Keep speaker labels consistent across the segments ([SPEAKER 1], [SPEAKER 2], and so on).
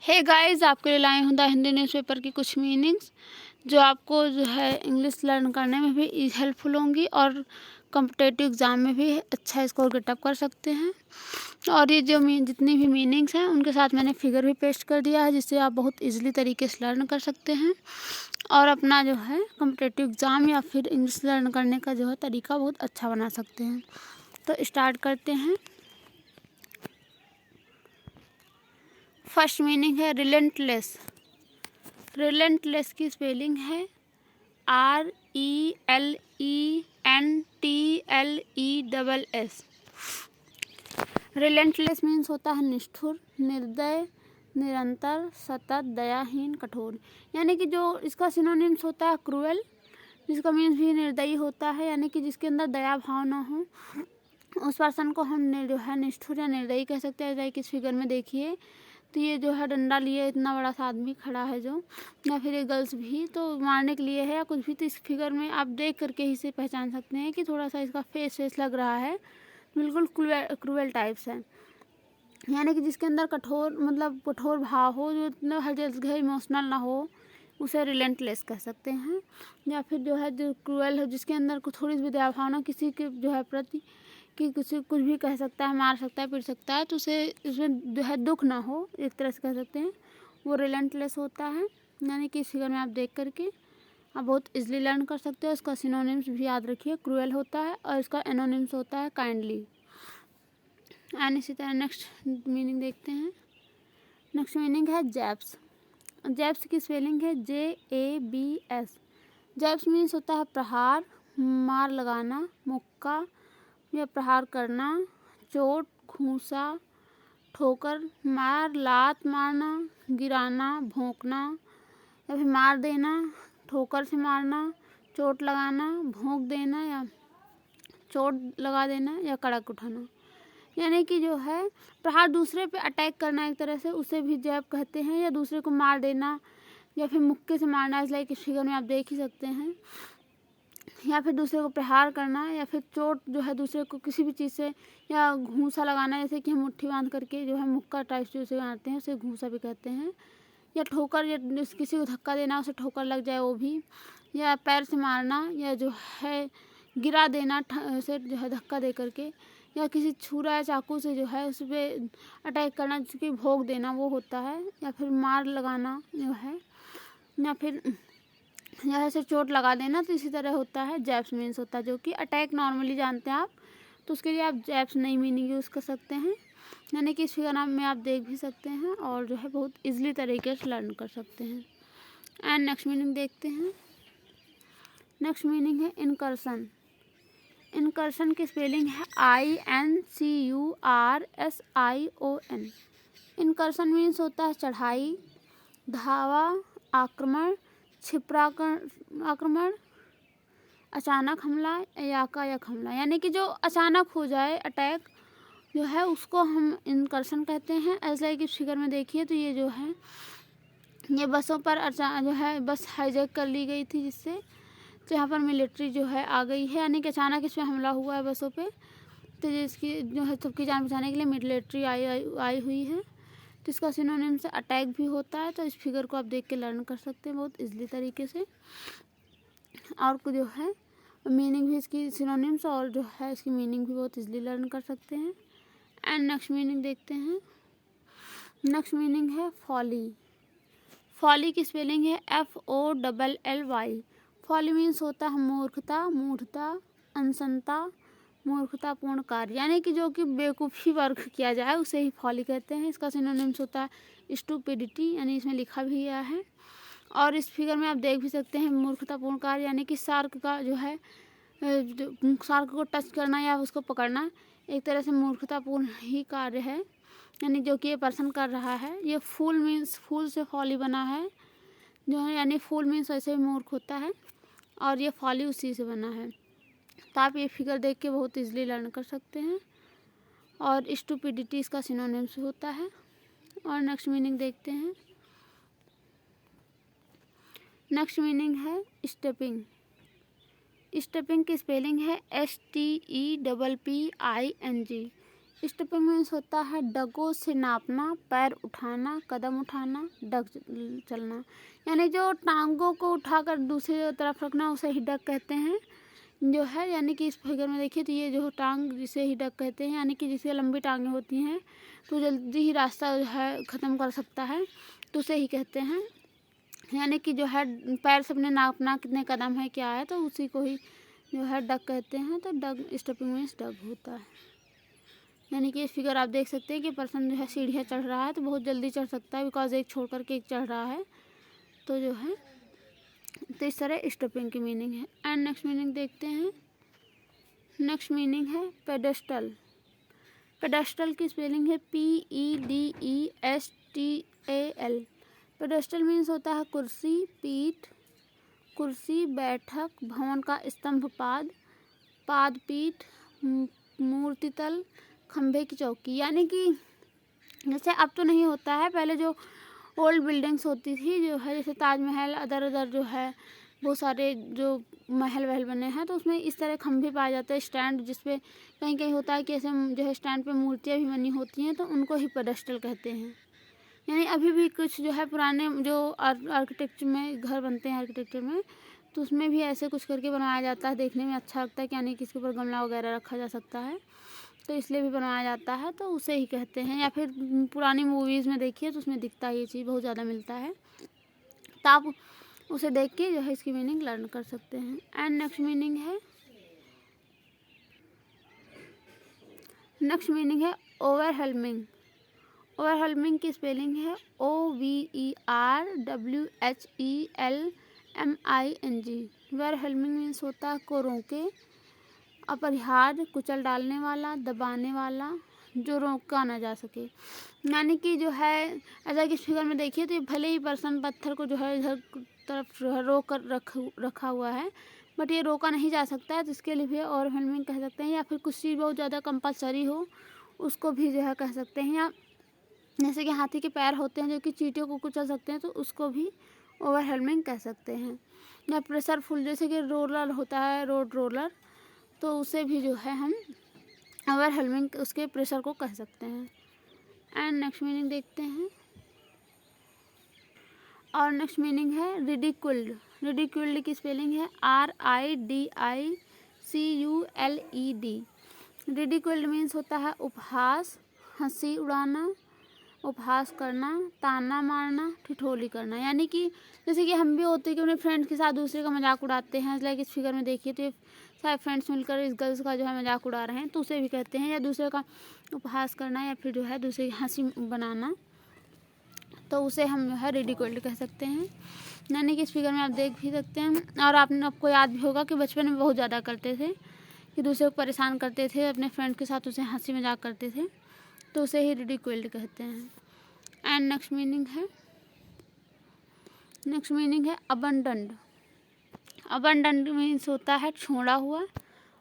[SPEAKER 1] Hey guys, आपके लिए लाई हूँ द हिंदी न्यूज़पेपर की कुछ मीनिंग्स जो आपको जो है इंग्लिश लर्न करने में भी हेल्पफुल होंगी और कॉम्पिटिटिव एग्ज़ाम में भी अच्छा स्कोर गेटअप कर सकते हैं। और ये जो जितनी भी मीनिंग्स हैं उनके साथ मैंने फिगर भी पेस्ट कर दिया है, जिससे आप बहुत इजीली तरीके से लर्न कर सकते हैं और अपना जो है कॉम्पिटिटिव एग्ज़ाम या फिर इंग्लिश लर्न करने का जो है तरीका बहुत अच्छा बना सकते हैं। तो स्टार्ट करते हैं। फर्स्ट मीनिंग है रिलेंटलेस। रिलेंटलेस की स्पेलिंग है RELENTLESS। रिलेंटलेस मीन्स होता है निष्ठुर, निर्दय, निरंतर, सतत, दयाहीन, कठोर। यानी कि जो इसका सिनोनिम्स होता है क्रूएल, जिसका मीन्स भी निर्दयी होता है, यानी कि जिसके अंदर दया भाव ना हो, उस पर्सन को हम जो है निष्ठुर या निर्दयी कह सकते हैं। लाइक इस फिगर में देखिए तो ये जो है डंडा लिए इतना बड़ा सा आदमी खड़ा है जो, या फिर ये गर्ल्स भी तो मारने के लिए है या कुछ भी। तो इस फिगर में आप देख करके ही इसे पहचान सकते हैं कि थोड़ा सा इसका फेस लग रहा है बिल्कुल क्रूएल टाइप्स है। यानी कि जिसके अंदर कठोर मतलब कठोर भाव हो, जो इतना हर जगह इमोशनल ना हो, उसे रिलेंटलेस कह सकते हैं। या फिर जो है जो क्रूएल है, जिसके अंदर थोड़ी सी भी दया भावना किसी के जो है प्रति कि किसी कुछ भी कह सकता है, मार सकता है, पीट सकता है, तो उसे इसमें जो है दुख ना हो, एक तरह से कह सकते हैं, वो रिलेंटलेस होता है। यानी कि इस फिगर में आप देख करके आप बहुत इजीली लर्न कर सकते हो। इसका सिनोनिम्स भी याद रखिए, क्रूएल होता है और इसका एनोनिम्स होता है काइंडली। एंड इसी तरह नेक्स्ट मीनिंग देखते हैं। नेक्स्ट मीनिंग है जैब्स। जैब्स की स्पेलिंग है JABS। जैब्स मीन्स होता है प्रहार, मार लगाना, मुक्का या प्रहार करना, चोट, घूंसा, ठोकर, मार, लात मारना, गिराना, भोंकना या फिर मार देना, ठोकर से मारना, चोट लगाना, भोंक देना या चोट लगा देना या कड़क उठाना। यानी कि जो है प्रहार दूसरे पे अटैक करना एक तरह से, उसे भी जैब कहते हैं, या दूसरे को मार देना या फिर मुक्के से मारना। इस लाइक इस फिगर में आप देख ही सकते हैं। या फिर दूसरे को प्रहार करना या फिर चोट जो है दूसरे को किसी भी चीज़ से, या घूंसा लगाना, जैसे कि हम मुट्ठी बांध करके जो है मुक्का टाइप से उसे मारते हैं, उसे घूंसा भी कहते हैं। या ठोकर, या किसी को धक्का देना, उसे ठोकर लग जाए वो भी। या पैर से मारना, या जो है गिरा देना उसे जो है धक्का दे करके, या किसी छुरा या चाकू से जो है उस पर अटैक करना, जिसकी भोग देना, वो होता है। या फिर मार लगाना जो है, या फिर ऐसे चोट लगा देना, तो इसी तरह होता है जैब्स मीन्स होता है, जो कि अटैक नॉर्मली जानते हैं आप, तो उसके लिए आप जैब्स नई मीनिंग यूज़ कर सकते हैं। यानी कि इस फिगर में आप देख भी सकते हैं और जो है बहुत इजीली तरीके से लर्न कर सकते हैं। एंड नेक्स्ट मीनिंग देखते हैं। नेक्स्ट मीनिंग है इनकर्सन। इनकर्सन की स्पेलिंग है INCURSION। इनकर्सन मीन्स होता है चढ़ाई, धावा, आक्रमण, आक्रमण, अचानक हमला, एकाएक हमला। यानी कि जो अचानक हो जाए अटैक जो है उसको हम इनकर्सन कहते हैं। ऐसा लाइक इस फिगर में देखिए तो ये जो है ये बसों पर जो है बस हाईजैक कर ली गई थी, जिससे तो यहाँ पर मिलिट्री जो है आ गई है, यानी कि अचानक इसमें हमला हुआ है बसों पे, तो जिसकी जो है सबकी जान बचाने के लिए मिलिट्री आई हुई है। तो इसका सिनोनिम से अटैक भी होता है। तो इस फिगर को आप देख के लर्न कर सकते हैं बहुत इजीली तरीके से, और जो है मीनिंग भी इसकी सिनोनिम्स और जो है इसकी मीनिंग भी बहुत इजीली लर्न कर सकते हैं। एंड नेक्स्ट मीनिंग देखते हैं। नेक्स्ट मीनिंग है फॉली। फॉली की स्पेलिंग है FOLLY। फॉली मीन्स होता है मूर्खता, मूढ़ता, अनसनता, मूर्खतापूर्ण कार्य। यानी कि जो कि बेवकूफ़ी वर्क किया जाए उसे ही फॉली कहते हैं। इसका सिनोनिम्स होता है स्टूपिडिटी, यानी इसमें लिखा भी गया है। और इस फिगर में आप देख भी सकते हैं मूर्खतापूर्ण कार्य, यानी कि शार्क का जो है शार्क को टच करना या उसको पकड़ना एक तरह से मूर्खतापूर्ण ही कार्य है, यानी जो कि ये पर्सन कर रहा है। ये फूल मीन्स फूल से फॉली बना है जो है, यानी फूल मीन्स वैसे भी मूर्ख होता है और ये फॉली उसी से बना है। तो आप ये फिगर देख के बहुत इजीली लर्न कर सकते हैं। और स्टूपिडिटी इसका सिनोनिम्स होता है। और नेक्स्ट मीनिंग देखते हैं। नेक्स्ट मीनिंग है स्टेपिंग। स्टेपिंग की स्पेलिंग है STEPPING। स्टेपिंग मीन्स होता है डगों से नापना, पैर उठाना, कदम उठाना, डग चलना। यानी जो टांगों को उठाकर दूसरी तरफ रखना उसे ही डग कहते हैं जो है। यानी कि इस फिगर में देखिए तो ये जो टांग जिसे ही डग कहते हैं, यानी कि जिससे लंबी टांगें होती हैं तो जल्दी ही रास्ता जो है ख़त्म कर सकता है तो उसे ही कहते हैं। यानी कि जो है पैर से अपने नापना कितने कदम है क्या है तो उसी को ही जो है डग कहते हैं। तो डग स्टेपिंग मीन्स डग होता है। यानी कि इस फिगर आप देख सकते हैं कि पर्सन जो है सीढ़ियाँ चढ़ रहा है तो बहुत जल्दी चढ़ सकता है बिकॉज एक छोड़ करके एक चढ़ रहा है तो जो है तो इस तरह स्टेपिंग की मीनिंग है। एंड नेक्स्ट मीनिंग देखते हैं। नेक्स्ट मीनिंग है पेडेस्टल। पेडेस्टल की स्पेलिंग है PEDESTAL। पेडेस्टल मीन्स होता है कुर्सी, पीठ, कुर्सी, बैठक, भवन का स्तंभ, पाद, पादपीठ, मूर्तितल, खंभे की चौकी। यानी कि जैसे अब तो नहीं होता है, पहले जो ओल्ड बिल्डिंग्स होती थी जो है जैसे ताजमहल अदर अदर जो है बहुत सारे जो महल वहल बने हैं तो उसमें इस तरह खंभे पाए जाते हैं स्टैंड, जिसपे कहीं कहीं होता है कि ऐसे जो है स्टैंड पे मूर्तियाँ भी बनी होती हैं तो उनको ही पेडेस्टल कहते हैं। यानी अभी भी कुछ जो है पुराने जो आर्किटेक्चर में घर बनते हैं आर्किटेक्चर में तो उसमें भी ऐसे कुछ करके बनाया जाता है, देखने में अच्छा लगता है कि यानी कि इसके ऊपर गमला वगैरह रखा जा सकता है तो इसलिए भी बनाया जाता है तो उसे ही कहते हैं। या फिर पुरानी मूवीज़ में देखिए तो उसमें दिखता है, ये चीज़ बहुत ज़्यादा मिलता है तो आप उसे देख के जो है इसकी मीनिंग लर्न कर सकते हैं। एंड नेक्स्ट मीनिंग है ओवरवेलमिंग। ओवरवेलमिंग की स्पेलिंग है OVERWHELMING। ओवरवेलमिंग मीन्स होता है को रोके, अपरिहार्य, कुचल डालने वाला, दबाने वाला, जो रोका ना जा सके। यानी कि जो है ऐसा कि इस फिगर में देखिए तो भले ही पर्सन पत्थर को जो है इधर तरफ रोक कर रखा हुआ है बट ये रोका नहीं जा सकता है तो इसके लिए भी ओवरवेलमिंग कह सकते हैं। या फिर कुछ चीज़ बहुत ज़्यादा कंपलसरी हो उसको भी जो है कह सकते हैं। या जैसे कि हाथी के पैर होते हैं जो कि चींटियों को कुचल सकते हैं तो उसको भी ओवरवेलमिंग कह सकते हैं। या प्रेशरफुल जैसे कि रोलर होता है, रोड रोलर, तो उसे भी जो है हम ओवरवेलमिंग उसके प्रेशर को कह सकते हैं। एंड नेक्स्ट मीनिंग देखते हैं। और नेक्स्ट मीनिंग है रिडिक्यूल्ड। रिडिक्यूल्ड की स्पेलिंग है RIDICULED। रिडिक्यूल्ड मीन्स होता है उपहास, हंसी उड़ाना, उपहास करना, ताना मारना, ठिठोली करना। यानी कि जैसे कि हम भी होते हैं कि अपने फ्रेंड्स के साथ दूसरे का मजाक उड़ाते हैं, लाइक इस फिगर में देखिए तो ये सारे फ्रेंड्स मिलकर इस गर्ल्स का जो है मजाक उड़ा रहे हैं तो उसे भी कहते हैं। या दूसरे का उपहास करना या फिर जो है दूसरे की हंसी बनाना तो उसे हम जो है रिडिक्यूल्ड कह सकते हैं। यानी कि इस फिगर में आप देख भी सकते हैं और आपको याद भी होगा कि बचपन में बहुत ज़्यादा करते थे कि दूसरे को परेशान करते थे, अपने फ्रेंड के साथ उसे हंसी मजाक करते थे तो उसे ही रिडिक्यूल्ड कहते हैं। एंड नेक्स्ट मीनिंग है अबंडन्ड। अबंडन्ड मीन्स होता है छोड़ा हुआ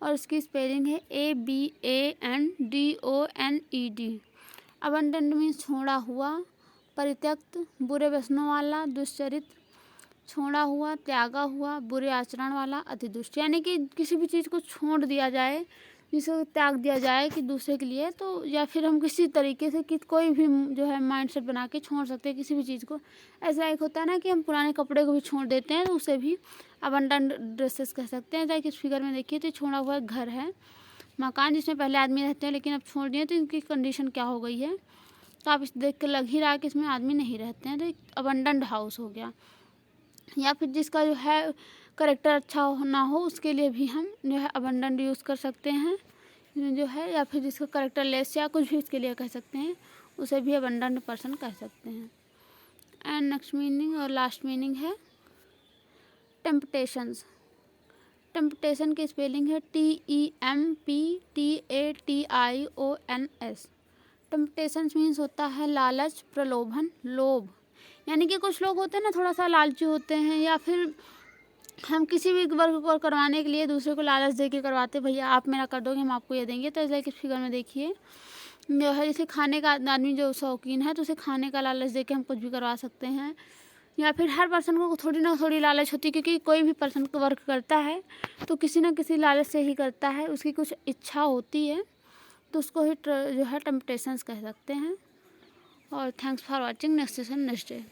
[SPEAKER 1] और इसकी स्पेलिंग है ABANDONED। अबंडन्ड मीन्स छोड़ा हुआ, परित्यक्त, बुरे व्यसनों वाला, दुष्चरित्र, छोड़ा हुआ, त्यागा हुआ, बुरे आचरण वाला, अति दुष्ट। यानी कि किसी भी चीज़ को छोड़ दिया जाए, जिसे त्याग दिया जाए कि दूसरे के लिए, तो या फिर हम किसी तरीके से कि कोई भी जो है माइंडसेट बना के छोड़ सकते हैं किसी भी चीज़ को। ऐसा एक होता है ना कि हम पुराने कपड़े को भी छोड़ देते हैं तो उसे भी अबंडन्ड ड्रेसेस कह सकते हैं। लाइक इस फिगर में देखिए तो छोड़ा हुआ घर है, मकान जिसमें पहले आदमी रहते हैं लेकिन अब छोड़ दिए तो इनकी कंडीशन क्या हो गई है तो आप इस देख के लग ही रहा है कि इसमें आदमी नहीं रहते हैं तो एक अबंडन्ड हाउस हो गया। या फिर जिसका जो है करेक्टर अच्छा ना हो उसके लिए भी हम जो है अबंडन्ड यूज़ कर सकते हैं जो है। या फिर जिसका करेक्टर लेस या कुछ भी उसके लिए कह सकते हैं उसे भी अबंडन्ड पर्सन कह सकते हैं। एंड नेक्स्ट मीनिंग और लास्ट मीनिंग है टेम्पटेशंस। टेम्पटेशन की स्पेलिंग है TEMPTATIONS। टेम्पटेशन मीन्स होता है लालच, प्रलोभन, लोभ। यानी कि कुछ लोग होते हैं ना थोड़ा सा लालची होते हैं या फिर हम किसी भी वर्क को करवाने के लिए दूसरे को लालच दे के करवाते, भैया आप मेरा कर दोगे हम आपको ये देंगे। तो इसलिए इस फिगर में देखिए जो है जैसे खाने का आदमी जो शौकीन है तो उसे खाने का लालच दे के हम कुछ भी करवा सकते हैं। या फिर हर पर्सन को थोड़ी ना थोड़ी लालच होती है क्योंकि कोई भी पर्सन को वर्क करता है तो किसी ना किसी लालच से ही करता है, उसकी कुछ इच्छा होती है तो उसको ही जो है टेम्पटेशंस कह सकते हैं। और thanks for watching. Next session next day.